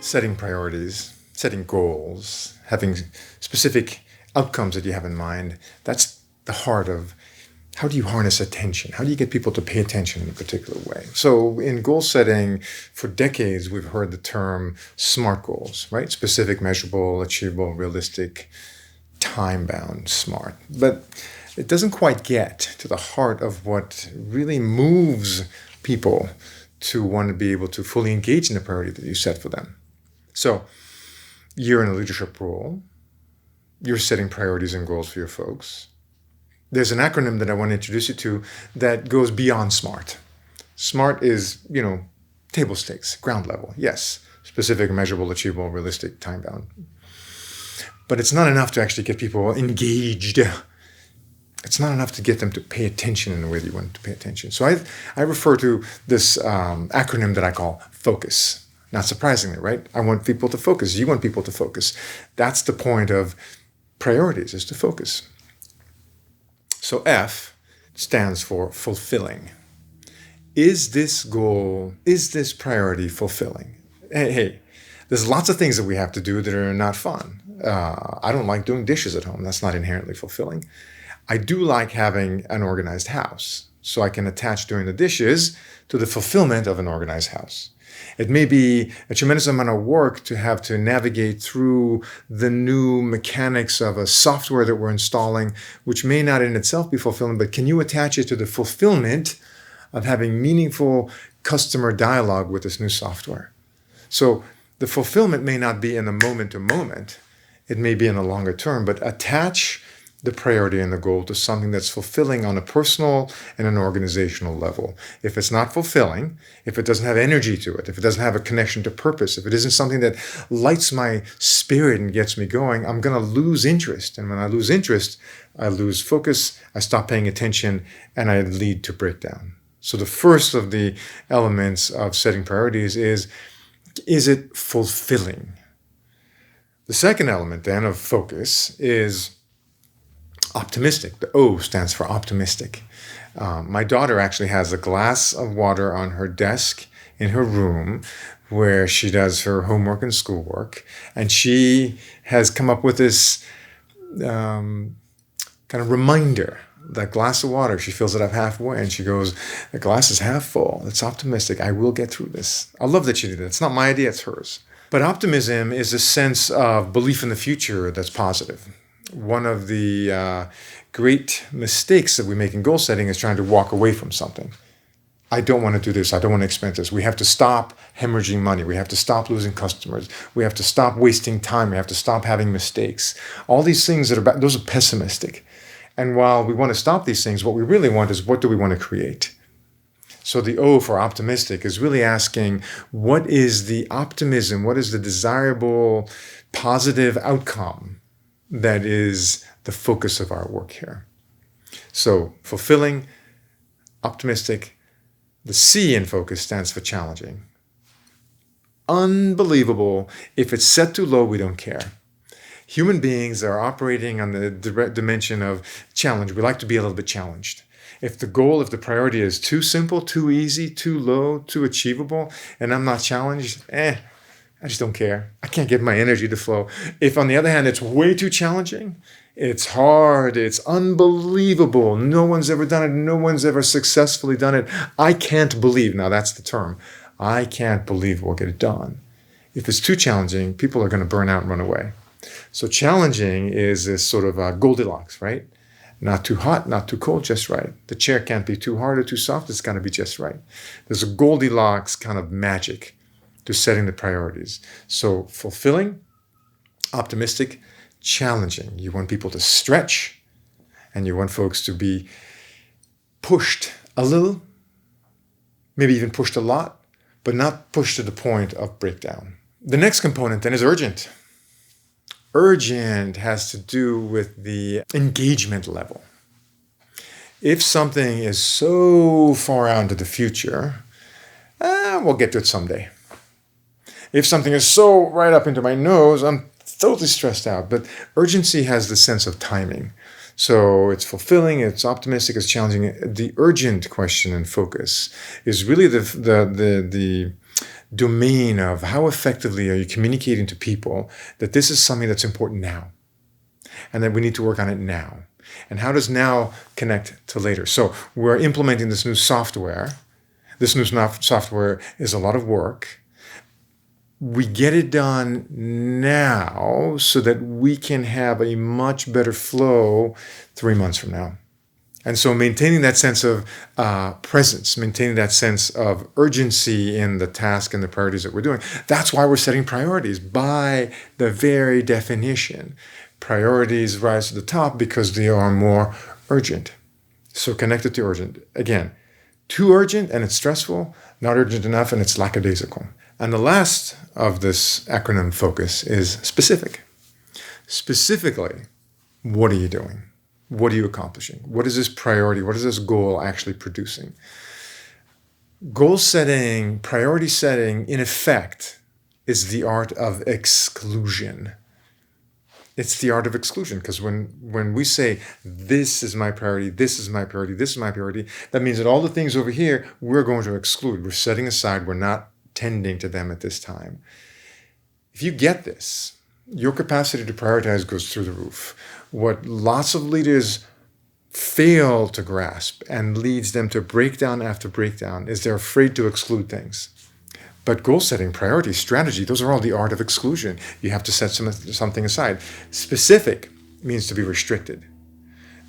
setting priorities, setting goals, having specific outcomes that you have in mind, that's the heart of how do you harness attention? How do you get people to pay attention in a particular way? So in goal setting, for decades, we've heard the term SMART goals, right? Specific, measurable, achievable, realistic, time-bound, SMART. But it doesn't quite get to the heart of what really moves people to want to be able to fully engage in the priority that you set for them. So you're in a leadership role. You're setting priorities and goals for your folks. There's an acronym that I want to introduce you to that goes beyond SMART. SMART is, table stakes, ground level. Yes, specific, measurable, achievable, realistic, time-bound. But it's not enough to actually get people engaged. It's not enough to get them to pay attention in the way that you want them to pay attention. So I refer to this acronym that I call FOCUS. Not surprisingly, right? I want people to focus. You want people to focus. That's the point of priorities, is to focus. So F stands for fulfilling. Is this goal, is this priority fulfilling? Hey, there's lots of things that we have to do that are not fun. I don't like doing dishes at home. That's not inherently fulfilling. I do like having an organized house, so I can attach doing the dishes to the fulfillment of an organized house. It may be a tremendous amount of work to have to navigate through the new mechanics of a software that we're installing, which may not in itself be fulfilling, but can you attach it to the fulfillment of having meaningful customer dialogue with this new software? So the fulfillment may not be in the moment to moment. It may be in the longer term, but attach the priority and the goal to something that's fulfilling on a personal and an organizational level. If it's not fulfilling, if it doesn't have energy to it, if it doesn't have a connection to purpose, if it isn't something that lights my spirit and gets me going, I'm going to lose interest. And when I lose interest, I lose focus, I stop paying attention, and I lead to breakdown. So the first of the elements of setting priorities is it fulfilling? The second element then of focus is optimistic. The O stands for optimistic. My daughter actually has a glass of water on her desk in her room where she does her homework and schoolwork. And she has come up with this kind of reminder. That glass of water, she fills it up halfway and she goes, the glass is half full. It's optimistic. I will get through this. I love that she did it. It's not my idea, it's hers. But optimism is a sense of belief in the future that's positive. One of the great mistakes that we make in goal setting is trying to walk away from something. I don't want to do this. I don't want to expend this. We have to stop hemorrhaging money. We have to stop losing customers. We have to stop wasting time. We have to stop having mistakes. All these things those are pessimistic. And while we want to stop these things, what we really want is, what do we want to create? So the O for optimistic is really asking, what is the optimism? What is the desirable, positive outcome that is the focus of our work here? So fulfilling, optimistic. The C in focus stands for challenging. Unbelievable. If it's set too low, we don't care. Human beings are operating on the dimension of challenge. We like to be a little bit challenged. If the priority is too simple, too easy, too low, too achievable, and I'm not challenged, I just don't care. I can't get my energy to flow. If, on the other hand, it's way too challenging, it's hard, it's unbelievable, no one's ever done it, no one's ever successfully done it, I can't believe, now that's the term, I can't believe we'll get it done. If it's too challenging, people are going to burn out and run away. So challenging is this sort of Goldilocks, right? Not too hot, not too cold, just right. The chair can't be too hard or too soft, it's got to be just right. There's a Goldilocks kind of magic to setting the priorities. So fulfilling, optimistic, challenging. You want people to stretch, and you want folks to be pushed a little, maybe even pushed a lot, but not pushed to the point of breakdown. The next component then is urgent. Urgent has to do with the engagement level. If something is so far out into the future, we'll get to it someday. If something is so right up into my nose, I'm totally stressed out. But urgency has the sense of timing. So it's fulfilling, it's optimistic, it's challenging. The urgent question and focus is really the domain of how effectively are you communicating to people that this is something that's important now and that we need to work on it now. And how does now connect to later? So we're implementing this new software. This new software is a lot of work. We get it done now so that we can have a much better flow 3 months from now. And so maintaining that sense of presence, maintaining that sense of urgency in the task and the priorities that we're doing, that's why we're setting priorities. By the very definition, priorities rise to the top because they are more urgent. So connected to urgent. Again, too urgent and it's stressful, not urgent enough and it's lackadaisical. And the last of this acronym focus is specific. Specifically, what are you doing? What are you accomplishing? What is this priority? What is this goal actually producing? Goal setting, priority setting, in effect, is the art of exclusion. It's the art of exclusion, because when we say, this is my priority, this is my priority, this is my priority, that means that all the things over here, we're going to exclude. We're setting aside. We're not tending to them at this time. If you get this, your capacity to prioritize goes through the roof. What lots of leaders fail to grasp and leads them to breakdown after breakdown is they're afraid to exclude things. But goal setting, priority, strategy, those are all the art of exclusion. You have to set something aside. Specific means to be restricted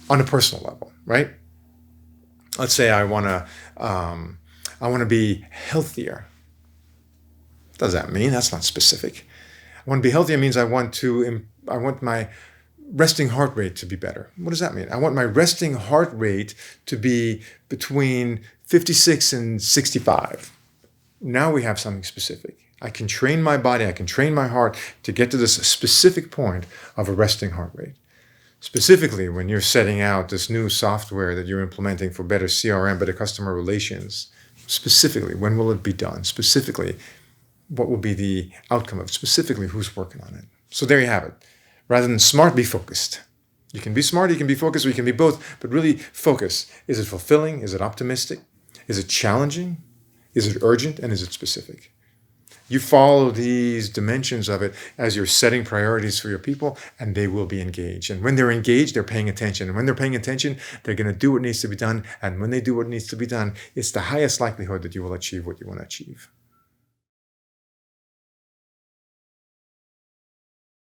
on a personal level, right? Let's say I want to be healthier. What does that mean? That's not specific. I want to be healthier means I want my resting heart rate to be better. What does that mean? I want my resting heart rate to be between 56 and 65. Now we have something specific. I can train my body, I can train my heart to get to this specific point of a resting heart rate. Specifically, when you're setting out this new software that you're implementing for better CRM, better customer relations, specifically, when will it be done? Specifically, what will be the outcome of it? Specifically, who's working on it? So there you have it. Rather than smart, be focused. You can be smart, you can be focused, or you can be both, but really focus. Is it fulfilling? Is it optimistic? Is it challenging? Is it urgent? And is it specific? You follow these dimensions of it as you're setting priorities for your people, and they will be engaged. And when they're engaged, they're paying attention. And when they're paying attention, they're going to do what needs to be done. And when they do what needs to be done, it's the highest likelihood that you will achieve what you want to achieve.